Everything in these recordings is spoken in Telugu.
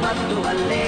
మత్తు వల్లే.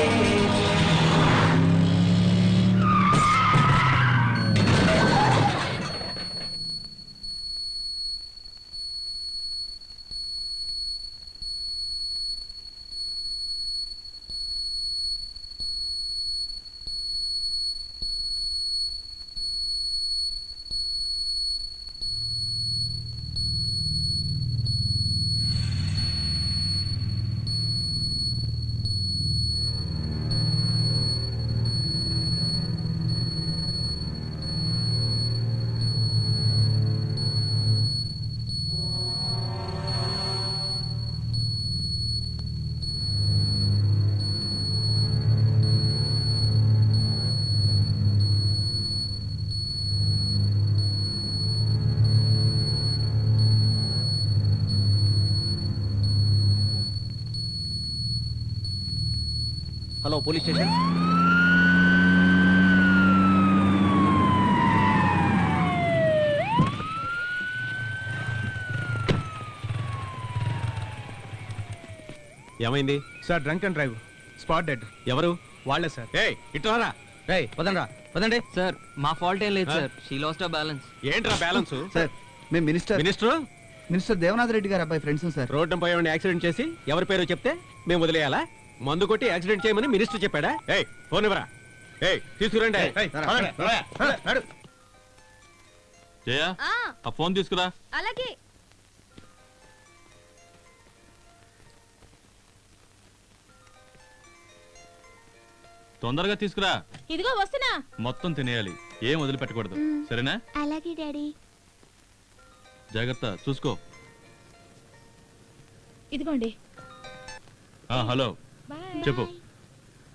Hello police station. ఏమైంది sir? Drunk and drive, spot dead. ఎవరు? వాళ్ళే సార్. ఇట్లారా పదండ్రా పదండి. సార్ మా ఫాల్ట్ ఏం లేదు సార్, షీ లాస్ట్ ఆ బ్యాలెన్స్. ఏంట్రా బ్యాలెన్స్? సార్ మేము మినిస్టర్ దేవనాథ్ రెడ్డి గారు అబ్బాయి ఫ్రెండ్స్ సార్. రోడ్డుపై యాక్సిడెంట్ చేసి ఎవరి పేరు చెప్తే మేము వదిలేయాలా? మందు కొట్టి యాక్సిడెంట్ చేయమని మినిస్టర్ చెప్పాడా? ఫోన్ ఇవ్వరా. తీసుకురండి. జయ ఆ ఫోన్ తీసుకురా. అలాగే. తొందరగా తీసుకురా. ఇదిగో వస్తున్నా. మొత్తం తినేయాలి, ఏం వదిలిపెట్టకూడదు. సరేనా? అలాగే డాడీ. జాగ్రత్త, చూసుకో. ఇదిగోండి. Hello, boy. చెప్పు.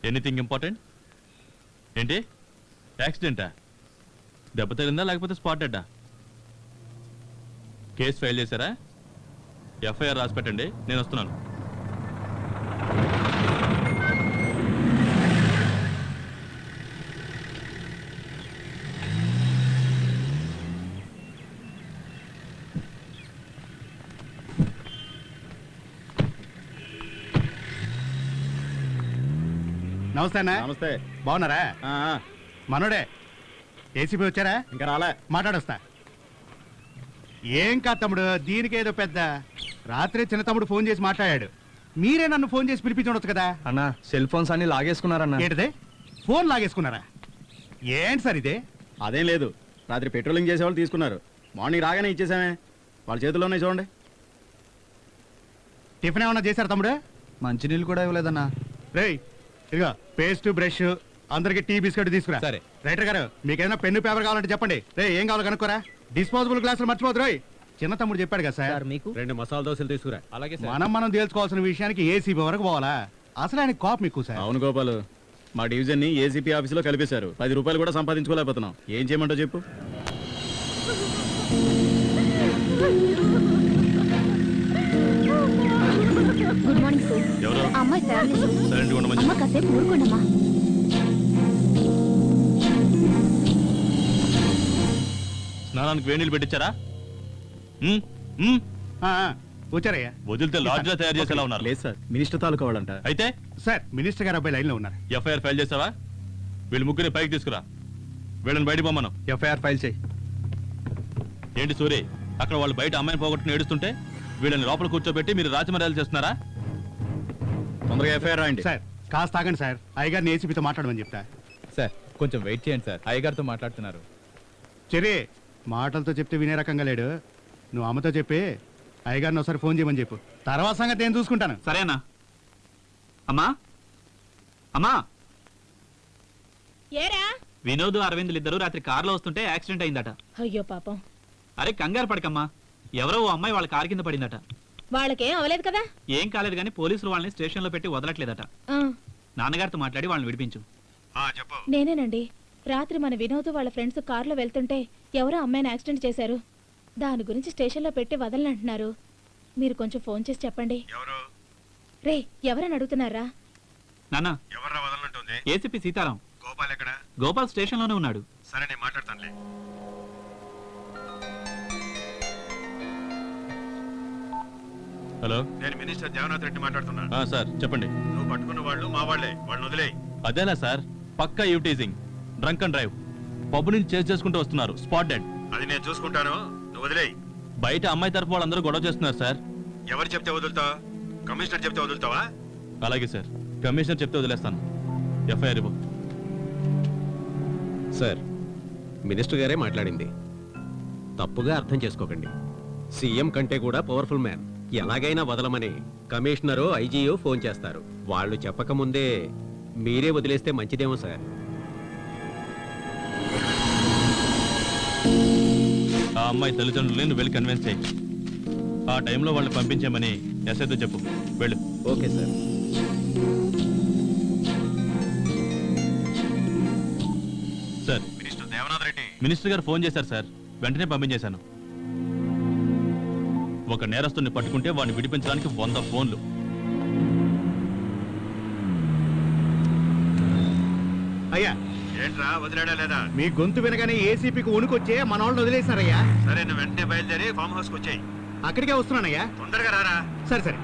Anything important? ఏంటి, యాక్సిడెంటా? దెబ్బ తగిలిందా లేకపోతే స్పాట్ డెడ్డా? కేసు ఫైల్ చేశారా? ఎఫ్ఐఆర్ రాసి పెట్టండి, నేను వస్తున్నాను. నమస్తే అన్న. నమస్తే. బాగున్నారా? మనోడే ఏసీపీ వచ్చారా? ఇంకా రాలే. మాట్లాడొస్తా. ఏం కాదు తమ్ముడు, దీనికేదో పెద్ద. రాత్రి చిన్న తమ్ముడు ఫోన్ చేసి మాట్లాడాడు. మీరే నన్ను ఫోన్ చేసి పిలిపించవచ్చు కదా అన్న. సెల్ ఫోన్స్ అన్ని లాగేసుకున్నారన్న. ఏంటిదే? ఫోన్ లాగేసుకున్నారా? ఏంటి సార్ ఇదే? అదేం లేదు, రాత్రి పెట్రోలింగ్ చేసేవాళ్ళు తీసుకున్నారు. మార్నింగ్ రాగానే ఇచ్చేసామే. వాళ్ళ చేతుల్లోనే చూడండి. టిఫిన్ ఏమన్నా చేశారు తమ్ముడు? మంచినీళ్ళు కూడా ఇవ్వలేదన్నా. రేయ్ ఇదిగో పేస్ట్ బ్రష్, అందరికి టీ బిస్కెట్ తీసుకురా. సరే. రైటర్ గారు మీకు ఏదైనా పెన్ను పేపర్ కావాలంటే చెప్పండి. రే ఏం కావాలో కనుక్కోరా. డిస్పోజబుల్ గ్లాసులు మర్చిపోదు. రోయ్ చిన్న తమ్ముడు చెప్పాడు కదా సార్. మీకు 2 మసాలా దోశలు తీసుకురా. అలాగే మనం తేల్చుకోవాల్సిన విషయానికి ఏసీబీ వరకు పోవాలా? అసలు ఆయన కోపం ఎక్కువ సార్. అవును గోపాలు, మా డివిజన్ ని ఏసీపీ ఆఫీసులో కలిపేశారు. 10 రూపాయలు కూడా సంపాదించుకోలేకపోతున్నాం. ఏం చేయమంటావు చెప్పు. Good morning sir. ఎవరు? అమ్మాయి ఫ్యామిలీ. సైలెంట్గా ఉండమని అమ్మ కాసేపు ఊరుకోండమ్మా. స్నానానికి వేడి నీళ్ళు పెట్టించారా? వచ్చారయ్యా. వదిలితే లాడ్జ్లో తయారు చేసేలా ఉన్నారు. లేదు సార్, మినిస్టర్ తాలూకా వాళ్ళంట. అయితే సార్ మినిస్టర్ గారు అబ్బాయి లైన్ లో ఉన్నారు. ఎఫ్ఐఆర్ ఫైల్ చేసావా? వీళ్ళు ముగ్గురిని పైకి తీసుకురా. వీళ్ళని బయట పోమ్మను. ఎఫ్ఐఆర్ ఫైల్ చేయి. ఏంటి సూరి, అక్కడ వాళ్ళు బయట అమ్మాయిని పోగొట్టుకుని ఏడుస్తుంటే వీళ్ళని లోపల కూర్చోబెట్టి మీరు రాజమర్యాదలు చేస్తున్నారా? తొందరగా ఎఫ్ఐఆర్ రాయండి. సార్ కాస్త ఆగండి సార్. అయ్యగారిని ఏసీపీతో మాట్లాడమని చెప్తా. సార్ కొంచెం వెయిట్ చేయండి సార్, అయ్యగారితో మాట్లాడుతున్నారు. చెరే మాటలతో చెప్తే వినే రకంగా లేడు. నువ్వు అమ్మతో చెప్పి అయ్యగారిని ఒకసారి ఫోన్ చేయమని చెప్పు. తర్వాత సంగతి నేను చూసుకుంటాను. సరేనా? అమ్మా అమ్మా, ఏరా? వినోద్ అరవింద్ ఇద్దరు రాత్రి కారులో వస్తుంటే యాక్సిడెంట్ అయిందట. అయ్యో పాపం. అరే కంగారు పడకమ్మా, ఎవరో ఓ అమ్మాయి వాళ్ళ కారు కింద పడిందట. వాళ్ళకేం అవలేదు కదా? ఏం కాలేదు కానీ పోలీసులు వాళ్ళని స్టేషన్ లో పెట్టి వదలట్లేదట. ఆ, నాన్నగారితో మాట్లాడి వాళ్ళని విడిపించు. నేనేనండి. రాత్రి మన వినోద్ వాళ్ళ ఫ్రెండ్స్ కార్లో వెళ్తుంటే ఎవరో అమ్మాయిని యాక్సిడెంట్ చేశారు. దాని గురించి స్టేషన్లో పెట్టి వదలనంటున్నారు. మీరు కొంచెం ఫోన్ చేసి చెప్పండి. రే ఎవరని అడుగుతున్నారా? నాన్న, ఎవరు వదలనంటుంది? ఏసీపీ సీతారాం. గోపాల్ ఎక్కడ? గోపాల్ స్టేషన్ లోనే ఉన్నాడు. సరే నేను మాట్లాడతానులే. హలో నేను మినిస్టర్ దేవనాథ్ రెడ్డి మాట్లాడుతున్నా. సార్ చెప్పండి. నువ్వు పట్టుకున్న వాళ్ళు మా వాళ్ళే, వాళ్ళని వదిలేయ్. అదేనా సార్, పక్కా యూటీజింగ్, డ్రంక్ అండ్ డ్రైవ్, పబ్బు నుంచి చేసి చేసుకుంటూ వస్తున్నారు, స్పాట్ డెడ్. అది నేను చూసుకుంటాను, నువ్వు వదిలేయ్. బయట అమ్మాయి తరపు వాళ్ళందరూ గొడవ చేస్తున్నారు సార్. ఎవరు చెప్తే వదులుతావు? కమిషనర్ చెప్తే వదులుతావా? అలాగే సార్, కమిషనర్ చెప్తే వదిలేస్తాను. ఎఫ్ఐఆర్ ఇవ్వు. సార్, మినిస్టర్ గారే మాట్లాడింది. తప్పుగా అర్థం చేసుకోకండి. సీఎం కంటే కూడా పవర్ఫుల్ మ్యాన్. ఎలాగైనా వదలమని కమిషనరో ఐజీయో ఫోన్ చేస్తారు. వాళ్ళు చెప్పకముందే మీరే వదిలేస్తే మంచిదేమో సార్. ఆ అమ్మాయి తల్లిదండ్రులని నువ్వు వెళ్ళి కన్విన్స్ చేయి. ఆ టైంలో వాళ్ళు పంపించామని ఎస్ఐతో చెప్పు. వెళ్ళు. Okay sir. Sir, minister Devanath Reddy minister గారు ఫోన్ చేశారు సార్, వెంటనే పంపించేశాను. ఒక నేరస్తుని పట్టుకుంటే వాడిని విడిపించడానికి 100 ఫోన్లు. అయ్యా, ఏంట్రా వదిలేడా లేదా? మీ గొంతు వినగానే ఏసీపీకి వణుకొచ్చే మన వాళ్ళు వదిలేశారయ్యా. సరే, నువ్వు వెంటనే బయలుదేరి ఫామ్ హౌస్కి వచ్చాయి. అక్కడికే వస్తున్నానయ్యా. తొందరగా రారా. సరే సరే.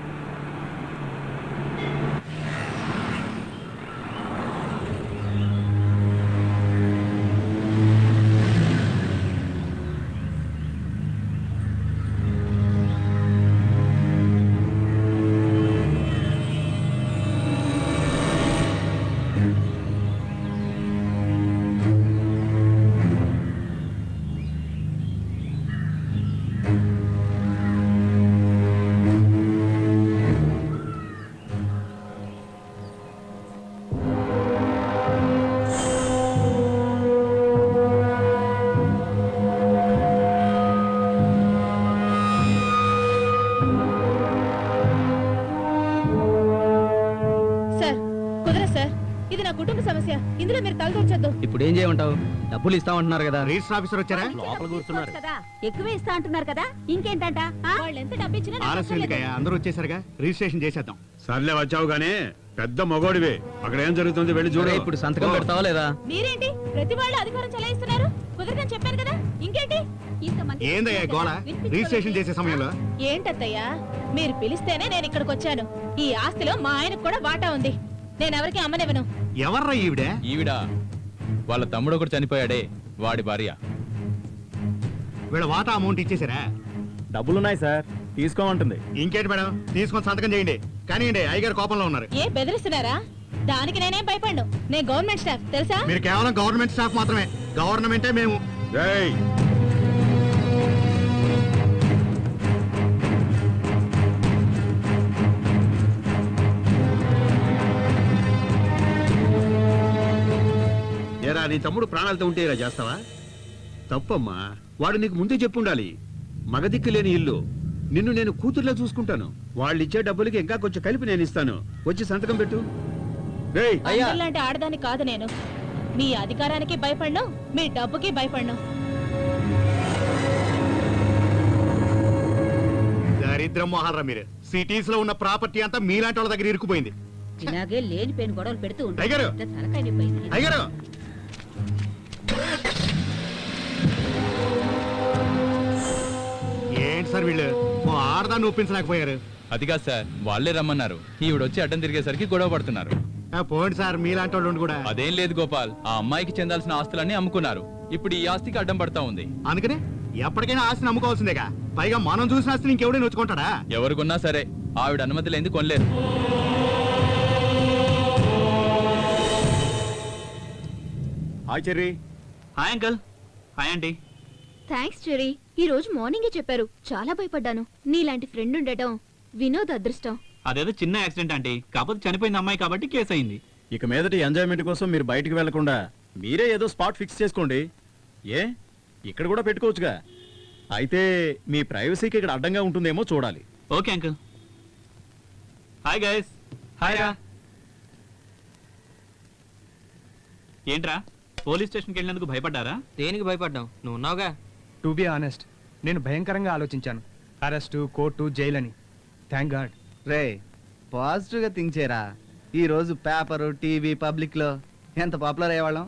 సార్, కుదరదు సార్. ఇది నా కుటుంబ సమస్య. ఇందులో మీరు తలదూర్చొద్దు. ఇప్పుడు ఏం చేయమంటావు? డబ్బులు ఇస్తామంటున్నారు కదా. రిజిస్టర్ ఆఫీసర్ వచ్చారా? లోపల కూర్చున్నారు. కదా ఎక్కువే ఇస్తా అంటున్నారు కదా, ఇంకేంటంట? వాళ్ళు ఎంత డబ్బు ఇచ్చినా నాకు ఆలస్యం అక్కర్లేదు. ఎందుకయ్యా? అందరూ వచ్చేసరిగా రిజిస్ట్రేషన్ చేసేద్దాం. సర్లే, వచ్చావు గానీ పెద్ద మగోడివే. అక్కడ ఏం జరుగుతుంది వెళ్ళి చూడు. ఇప్పుడు సంతకం పెడతావా లేదా? మీరేంటి ప్రతి వాళ్ళు అధికారం చెలాయిస్తున్నారు? కుదరదని చెప్పాను కదా, ఇంకేంటి? ఇంతమంది ఏందయ్యా గోళ? రిజిస్ట్రేషన్ చేసే సమయంలో ఏంటత్తయ్యా, మీరు పిలిస్తేనే నేను ఇక్కడికి వచ్చాను. ఈ ఆస్తిలో మా ఆయనకు కూడా వాటా ఉంది. నేను ఎవరికి అమ్మనివ్వను. ఎవర్రా ఈవిడ? ఈవిడ వాళ్ళ తమ్ముడు ఒకటి చనిపోయాడే, వాడి భార్య. వీళ్ళ వాటా అమౌంట్ ఇచ్చేసారా? డబ్బులున్నాయి సార్, తీసుకోమంటుంది. ఇంకేంటి మేడం, తీసుకొని సంతకం చేయండి. కానీ అయ్యగారు కోపంలో ఉన్నారు. ఏ బెదిరిస్తున్నారా? దానికి నేనేం భయపడ్ను. నేను గవర్నమెంట్ స్టాఫ్ తెలుసా? మీరు కేవలం గవర్నమెంట్ స్టాఫ్ మాత్రమే. గవర్నమెంటే మేము. ఏరా, నీ తమ్ముడు ప్రాణాలతో ఉంటే ఇలా చేస్తావా? తప్పమ్మా. వాడు నీకు ముందే చెప్పుండాలి. మగదిక్కు లేని ఇల్లు, నిన్ను నేను కూతుర్లా చూసుకుంటాను. వాళ్ళు ఇచ్చే డబ్బులకి ఇంకా కొంచెం కలిపి నేను ఇస్తాను. వచ్చి సంతకం పెట్టు. లాంటి ఆడదాన్ని కాదు నేను. మీ అధికారానికి భయపడ్ను, మీ డబ్బుకి భయపడ్ను. దరిద్రం మొహాలరా మీరు. సిటీస్ లో ఉన్న ప్రాపర్టీ అంతా మీలాంటి వాళ్ళ దగ్గర ఇరుక్కుపోయింది. ఇలాగే లేని పేను గొడవలు పెడుతూ అయ్యగారు! ఉంటారు. తలకాయ నొప్పి అయింది. అయ్యగారు, ఏంటి సార్ వీళ్ళు ఓ ఆడదాన్ని ఒప్పించలేకపోయారు? అది కాదు సార్, వాళ్ళే రమ్మన్నారు. ఈవిడ వచ్చి అడ్డం తిరిగేసరికి గొడవ పడుతున్నారు. పోండి సార్, మీలాంటి వాళ్ళు కూడా. అదేం లేదు గోపాల్, ఆ అమ్మాయికి చెందాల్సిన ఆస్తులన్నీ అమ్ముకున్నారు. ఇప్పుడు ఈ ఆస్తికి అడ్డం పడతా ఉంది. అందుకనే ఎప్పటికైనా ఆస్తిని అమ్ముకోవాల్సిందేగా. పైగా మనం చూసిన ఆస్తిని ఇంకెవడైనా నొచ్చుకుంటాడా? ఎవరికొన్నా సరే ఆవిడ అనుమతి లేని కొనలేరు. Hi Cherry. Hi uncle. Hi aunty. Thanks Cherry. ఈ రోజు మార్నింగే చెప్పారు. చాలా భయపడ్డాను. నీలాంటి ఫ్రెండ్ ఉండటం వినోద్ అదృష్టం. అదేదో చిన్న యాక్సిడెంట్ ఆంటీ, కాకపోతే చనిపోయింది అమ్మాయి కాబట్టి కేసు అయింది. ఇక మీదటి ఎంజాయ్మెంట్ కోసం మీరు బయటికి వెళ్లకుండా మీరే ఏదో స్పాట్ ఫిక్స్ చేసుకోండి. ఏ ఇక్కడ కూడా పెట్టుకోవచ్చుగా. అయితే మీ ప్రైవసీకి ఇక్కడ అడ్డంగా ఉంటుందేమో చూడాలి. Okay uncle. Hi guys. Hi రా. ఏంట్రా, పోలీస్ స్టేషన్కి వెళ్ళినందుకు భయపడ్డారా? దేనికి భయపడ్డాం? నువ్వు ఉన్నావుగా. టు బి ఆనెస్ట్, నేను భయంకరంగా ఆలోచించాను. అరెస్టు, కోర్టు, జైలు అని. Thank God. రే, పాజిటివ్ గా థింక్ చేయరా. ఈ రోజు పేపరు, టీవీ, పబ్లిక్ లో ఎంత పాపులర్ అయ్యేవాళ్ళం.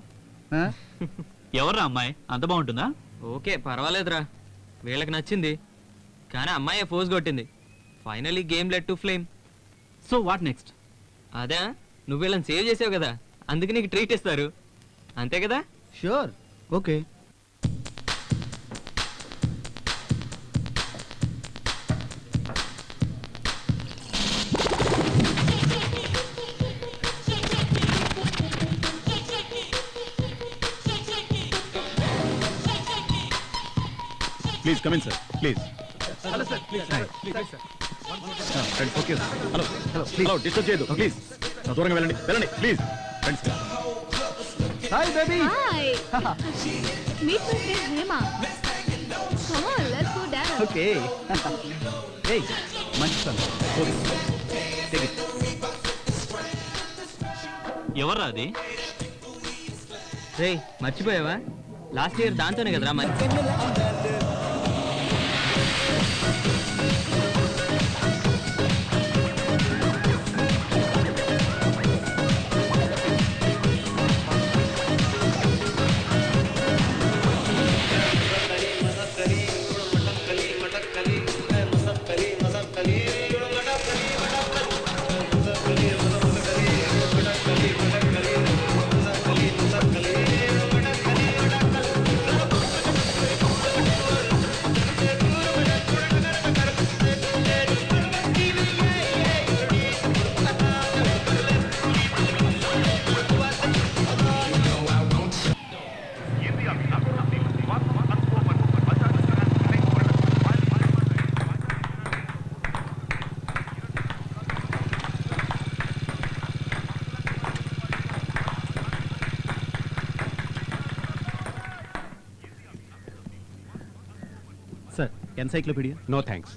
ఎవర్రా అమ్మాయి? అంత బాగుంటుందా? ఓకే, పర్వాలేదురా. వీళ్ళకి నచ్చింది, కానీ అమ్మాయి ఫోజ్ కొట్టింది. Finally game led to flame. So what next? అదే నువ్వు వీళ్ళని సేవ్ చేసావు కదా, అందుకే నీకు ట్రీట్ ఇస్తారు, అంతే కదా? Sure, okay. Please come in sir, please. Hello sir, please sir, please sir. Friends okay sir. Hello hello disturb చేయదు ప్లీజ్. దూరంగా వెళ్ళండి వెళ్ళండి please. Friends hi baby. Hi. Meet my friend Hema. Come on, let's go dance. Okay. ఏయ్ మంచి సార్. Okay take it. ఎవర్రా అది? రేయ్ మర్చిపోయావా, లాస్ట్ ఇయర్ దాంతోనే కదరా మరి. Sir encyclopedia. No thanks.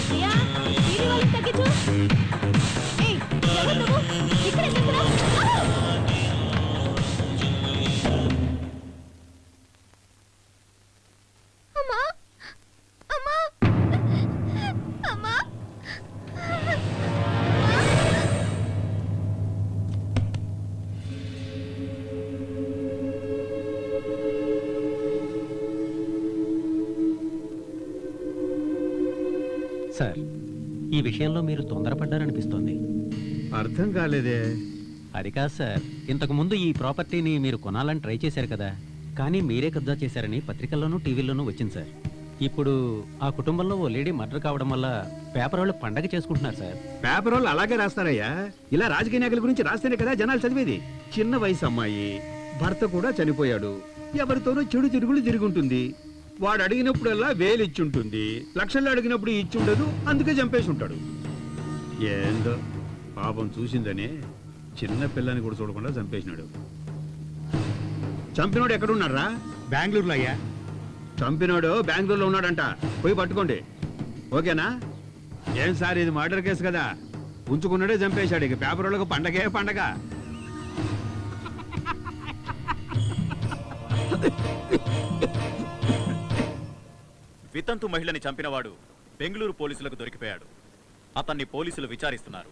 Priya, వీడి వాళ్ళని తగ్గించు. ఏయ్, ఎవరు నువ్వు? ఇక్కడ ఎందుకున్నావు? అమ్మా అమ్మా అమ్మా. సార్, ఈ విషయంలో మీరు తొందరపడ్డారనిపిస్తోంది. అర్థం కాలేదే. అది కాదు సార్, ఇంతకు ముందు ఈ ప్రాపర్టీని మీరు కొనాలని ట్రై చేశారు కదా, కానీ మీరే కబ్జా చేశారని పత్రికల్లోనూ టీవీల్లోనూ వచ్చింది సార్. ఇప్పుడు ఆ కుటుంబంలో ఓ లేడీ మర్డర్ కావడం వల్ల పేపర్ వాళ్ళు పండగ చేసుకుంటున్నారు సార్. పేపర్ వాళ్ళు అలాగే రాస్తారయ్యా. ఇలా రాజకీయ నాయకుల గురించి రాస్తేనే కదా జనాలు చదివేది. చిన్న వయసు అమ్మాయి, భర్త కూడా చనిపోయాడు, ఎవరితోనో చెడు తిరుగులు తిరుగుంటుంది. వాడు అడిగినప్పుడల్లా వేలు ఇచ్చుంటుంది, లక్షల్లో అడిగినప్పుడు ఇచ్చుండదు, అందుకే చంపేసి ఉంటాడు. ఏందో పాపం చూసిందనే చిన్న పిల్లని కూడా చూడకుండా చంపేసినాడు. చంపినోడు ఎక్కడున్నారా? బెంగళూరులో అయ్యా. చంపినోడు బెంగళూరులో ఉన్నాడంట, పోయి పట్టుకోండి. ఓకేనా? ఏం సార్, ఇది మర్డర్ కేసు కదా, ఉంచుకున్నాడే చంపేశాడు. ఇక పేపర్ వాళ్ళకు పండగే పండగ. వితంతు మహిళని చంపినవాడు బెంగళూరు పోలీసులకు దొరికిపోయాడు. అతన్ని పోలీసులు విచారిస్తున్నారు.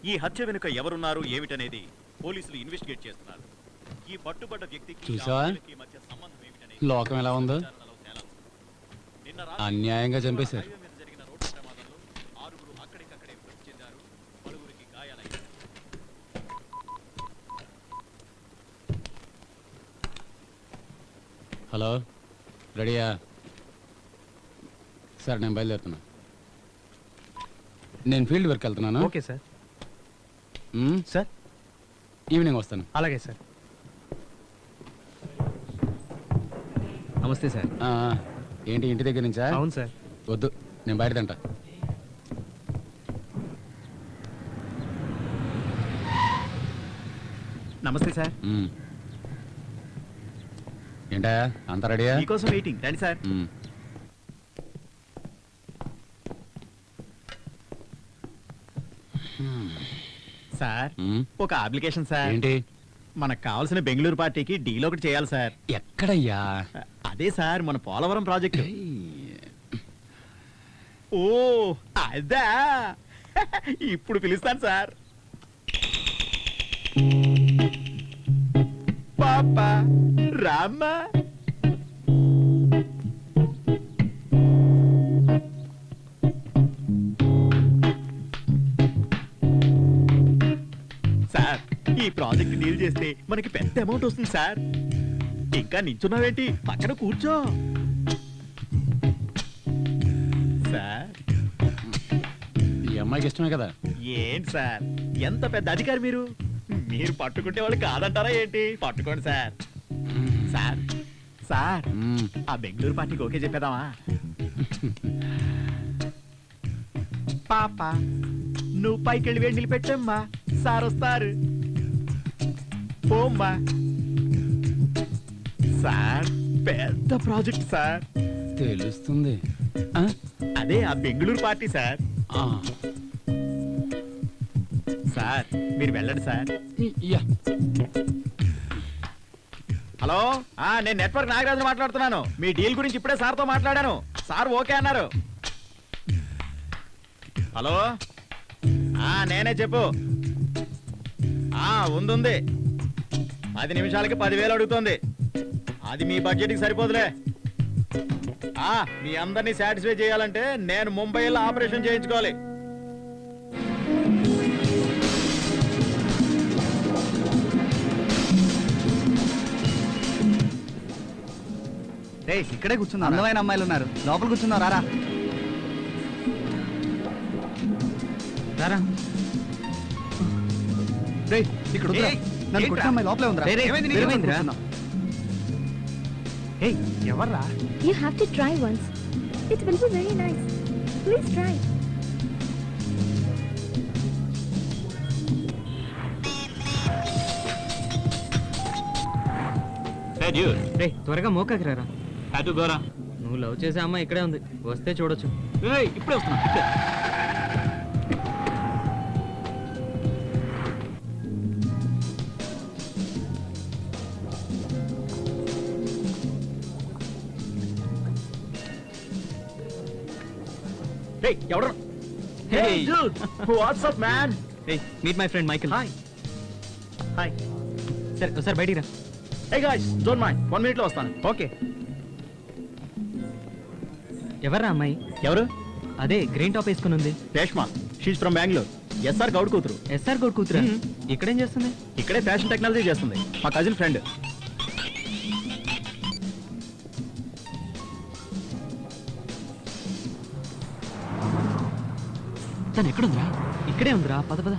ఈ హత్య వెనుక ఎవరున్నారు ఏమిటనేది పోలీసులు ఇన్వెస్టిగేట్ చేస్తున్నారు. ఈ పట్టుబడ్డ వ్యక్తికి చూసావా మధ్య సంబంధం ఏమిటనేది లోకం ఎలా ఉందో, అన్యాయంగా చంపేశారు. జరిగిన రోడ్డు ప్రమాదంలో 6 అక్కడికక్కడే మృతి చెందారు, 10 గాయాలయ్యారు. హలో, రెడీయా? సార్ నేను బయలుదేరుతున్నా. నేను ఫీల్డ్ వర్క్ వెళ్తున్నాను. Okay sir. సార్ ఈవినింగ్ వస్తాను. అలాగే సార్. నమస్తే సార్. ఏంటి ఇంటి దగ్గర నుంచా? అవును సార్. వద్దు, నేను బయట తింటా. నమస్తే సార్. ఏంటా అంత రెడీయా? మీకోసం వెయిటింగ్. రండి సార్. సార్ ఒక అప్లికేషన్ సార్. ఏంటి? మనకు కావాల్సిన బెంగళూరు పార్టీకి డీల్ ఒకటి చేయాలి సార్. ఎక్కడయ్యా? అదే సార్ మన పోలవరం ప్రాజెక్టు. ఓ అదా, ఇప్పుడు పిలుస్తాను సార్. పాపా రామ్మా. సార్ ఈ ప్రాజెక్ట్ డీల్ చేస్తే మనకి పెద్ద అమౌంట్ వస్తుంది సార్. ఇంకా నించున్నావేంటి, పక్కన కూర్చో. సార్ ఈ అమ్మాయికి ఇష్టమే కదా? ఏంటి సార్ ఎంత పెద్ద అధికారి మీరు. మీరు పట్టుకుంటే వాళ్ళు కాదంటారా ఏంటి? పట్టుకోండి సార్. సార్ సార్ ఆ బెంగళూరు పార్టీకి ఓకే చెప్పేదామా? పాప నువ్వు పైకి వెళ్ళి వేడి నిలబెట్టమ్మా, సార్ వస్తారు. పోమ్మా. సార్ పెద్ద ప్రాజెక్ట్ సార్. తెలుస్తుంది. అదే ఆ బెంగళూరు పార్టీ సార్. సార్ మీరు వెళ్ళండి సార్. హలో, నేను నెట్వర్క్ నాగరాజు మాట్లాడుతున్నాను. మీ డీల్ గురించి ఇప్పుడే సార్తో మాట్లాడాను. సార్ ఓకే అన్నారు. హలో, నేనే చెప్పు. ఉంది 10 నిమిషాలకి 10,000 అడుగుతోంది. అది మీ బడ్జెట్కి సరిపోదులే. మీ అందరినీ సాటిస్ఫై చేయాలంటే నేను ముంబైలో ఆపరేషన్ చేయించుకోవాలి. ఇక్కడే కూర్చున్నా. అందమైన అమ్మాయిలు ఉన్నారు, లోపల కూర్చున్నావు. రారా రారా. ఇక్కడ నన్ను కొట్టిన అమ్మాయి లోపలే ఉందిరా. ఎవర్రా? You have to try once. It will be very nice. Please try. త్వరగా మోకాకి రారా. అటు గోరా. నువ్వు లవ్ చేసే అమ్మాయి ఇక్కడే ఉంది, వస్తే చూడొచ్చు. ఇప్పుడే వస్తున్నా. ఇప్పుడే. ఎవరు? Hey dude, what's up man? Hey, meet my friend Michael. Hi. సరే ఒకసారి బయటికి రా. Hey guys, don't mind. 1 minute లో వస్తాను. ఓకే. ఎవర్రా అమ్మాయి? ఎవరు? అదే గ్రీన్ టాప్ వేసుకుని ఉంది. Reshma. She's from Bengaluru. SR Goud కూతురు. ఎస్ఆర్ గౌడ్ కూతురా? ఇక్కడేం చేస్తుంది? ఇక్కడే ఫ్యాషన్ టెక్నాలజీ చేస్తుంది. మా కజిన్ ఫ్రెండ్. తను ఎక్కడుందిరా? ఇక్కడే ఉందిరా, పద పద.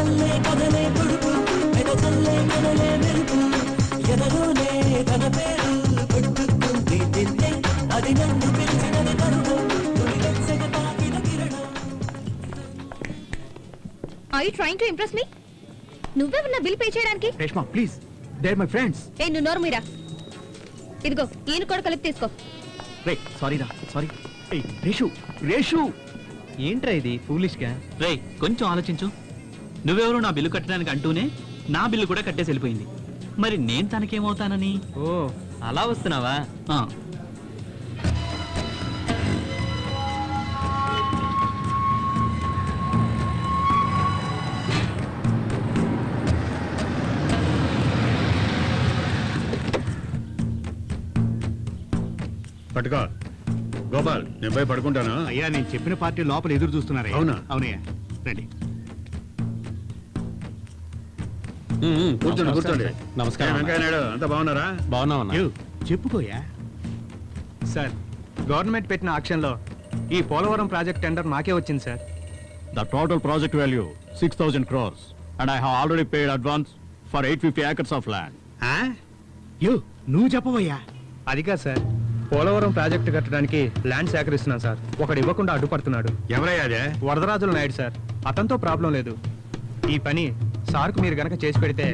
అల్లే are you trying to impress me? నువ్వెవరన్నా బిల్ పే చేయడానికి? Reshma please, they are my friends. ఏ నువ్వు నోరు మీరా. ఇదిగో ఈయన కూడా కలిపి తీసుకో. రే సారీ రా, సారీ. రేషు రేషు, ఏంట్రా ఇది ఫూలిష్ గా? రేయ్ కొంచెం ఆలోచించు. నువ్వెవరు నా బిల్లు కట్టడానికి అంటూనే నా బిల్లు కూడా కట్టేసి వెళ్ళిపోయింది. మరి నేను తనకేమవుతానని? ఓ అలా వస్తున్నావా? ఆ, పట్టుకో గోపాల్, నేను పోయి పడుకుంటాను. అయ్యా నేను చెప్పిన పార్టీ లోపల ఎదురు చూస్తున్నారా? అవునా? అవునయ్యా, రండి. కూర్చోండి కూర్చోండి. నమస్కారం. ఏ వెంకయ్య నాయుడు, అంతా బాగున్నారా? బాగున్నామన్నా. యో, చెప్పుకోయా. సార్ గవర్నమెంట్ పెట్టిన ఆక్షన్లో ఈ పోలవరం ప్రాజెక్ట్ టెండర్ మాకే వచ్చింది sir. The total project value 6,000 crores and I have already paid advance for 850 acres of land. ఆ? యో నువ్వు చెప్పవయ్యా. అదిగా సార్, పోలవరం ప్రాజెక్టు కట్టడానికి ల్యాండ్ సేకరిస్తున్నాం సార్. ఒకడు ఇవ్వకుండా అడ్డుపడుతున్నాడు. ఎవరయ్యా అదే? వరదరాజుల నాయుడు సార్. అతనితో ప్రాబ్లం లేదు. ఈ పని సార్కు మీరు గనక చేసి పెడితే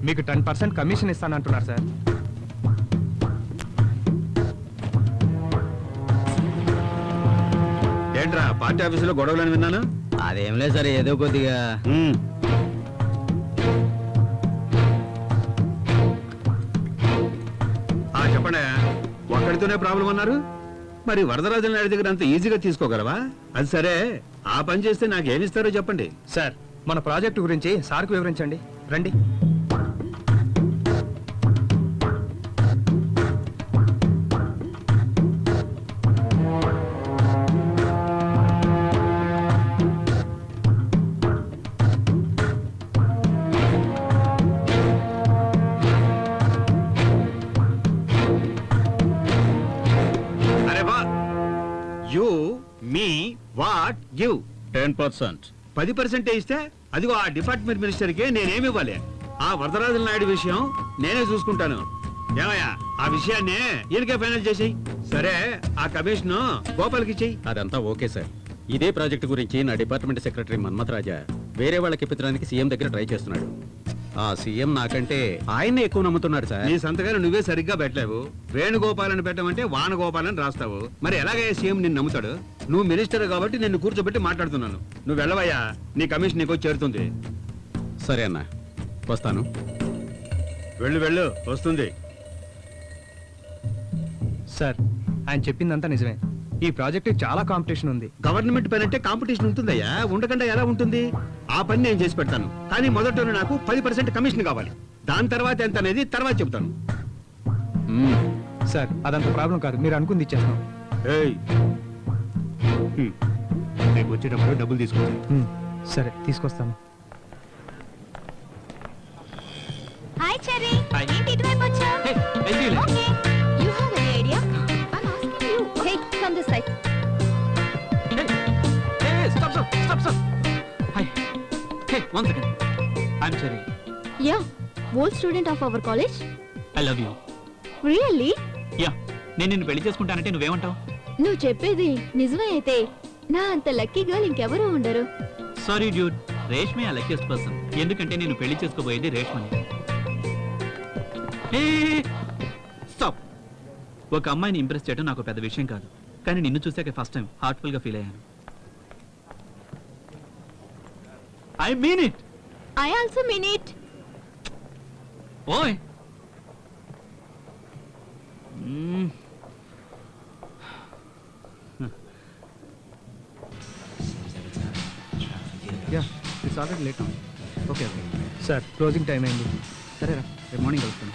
మీకు 10% కమిషన్ ఇస్తానంటున్నారు సార్. ఏంట్రా పార్టీ ఆఫీసులో గొడవలని విన్నాను. అదేం లేదు సార్, ఏదో కొద్దిగా. చెప్పండి, ఒక్కడితోనే ప్రాబ్లం అన్నారు. మరి వరదరాజుల నాయుడు దగ్గర అంత ఈజీగా తీసుకోగలవా? అది సరే, ఆ పని చేస్తే నాకు ఏమిస్తారో చెప్పండి. సార్ మన ప్రాజెక్టు గురించి సార్కు వివరించండి. రండి. అరే వా, యూ మీ వాట్ గివ్ 10%. 10% ఇస్తే అదిగో ఆ డిపార్ట్మెంట్ మినిస్టర్కి నేనేమి ఇవ్వాలి? ఆ వరదరాజుల నాయుడు విషయం నేనే చూసుకుంటాను. ఏమయ్యా, ఆ విషయాన్ని ఈయనకే ఫైనల్ చేసేయి. సరే, ఆ కమిషన్ గోపాల్కి ఇచ్చేయి. అదంతా ఓకే సార్. ఇదే ప్రాజెక్ట్ గురించి నా డిపార్ట్మెంట్ సెక్రటరీ మన్మథ్ రాజా వేరే వాళ్ళకి ఇప్పించడానికి సీఎం దగ్గర ట్రై చేస్తున్నాడు. ఆ సీఎం నాకంటే ఆయన్నే ఎక్కువ నమ్ముతున్నాడు సార్. నీ సంతకాలు నువ్వే సరిగ్గా పెట్టలేవు. వేణుగోపాలని పెట్టమంటే వానగోపాలని రాస్తావు. మరి ఎలాగయ్యా సీఎం నిన్ను నమ్ముతాడు? నువ్వు మినిస్టర్ కాబట్టి నిన్ను కూర్చోబెట్టి మాట్లాడుతున్నాను. నువ్వు వెళ్ళవయ్యా, నీ కమిషన్ నీకు చేరుతుంది. సరే అన్న, వస్తాను. వెళ్ళు వెళ్ళు, వస్తుంది. సార్ ఆయన చెప్పిందంతా నిజమే. ఈ ప్రాజెక్టు చాలా కాంపిటీషన్ ఉంది. గవర్నమెంట్ పని అంటే కాంపిటీషన్ ఉంటుందయ్యా, ఉండకుండా ఎలా ఉంటుంది? ఆ పని నేను చేసి పెడతాను. కానీ మొదట నాకు 10% కమిషన్ కావాలి. దాని తర్వాత ఎంత అనేది తర్వాత చెప్తాను. సార్ అదంత ప్రాబ్లం కాదు, మీరు అనుకుంది ఇచ్చేస్తాం. ఏయ్, రేపు వచ్చేటప్పుడు డబ్బులు తీసుకుంటాను. సరే తీసుకొస్తాను. Hi cherry. Hi. ఏంటి ఇటువైపు వచ్చావ్? Hey, I'll deal it. Okay. You have any idea? I am asking you. Hey, come this side. Stop. Hi. Hey, one second. I'm Cherry. Yeah, old student of our college. I love you. Really? Yeah. నేను నిన్ను పెళ్లి చేసుకుంటానంటే నువ్వేమంటావు? నువ్వు చెప్పేది నిజమే అయితే నా అంత లక్కీ గర్ల్ ఇంకెవరూ ఉండరు. సారీ డ్యూడ్, రేష్మే ఆ లక్కీయెస్ట్ పర్సన్. ఎందుకంటే నేను పెళ్లి చేసుకోబోయేది రేష్మని. స్టాప్. ఒక అమ్మాయిని ఇంప్రెస్ చేయడం నాకు పెద్ద విషయం కాదు, కానీ నిన్ను చూసాక ఫస్ట్ టైం హార్ట్ఫుల్ గా ఫీల్ అయ్యాను. I mean it. I also mean it. ఓయ్. Yeah, it's already late. Okay okay sir, closing time అయింది. సరేరా, రేపు మార్నింగ్ కలుస్తాను.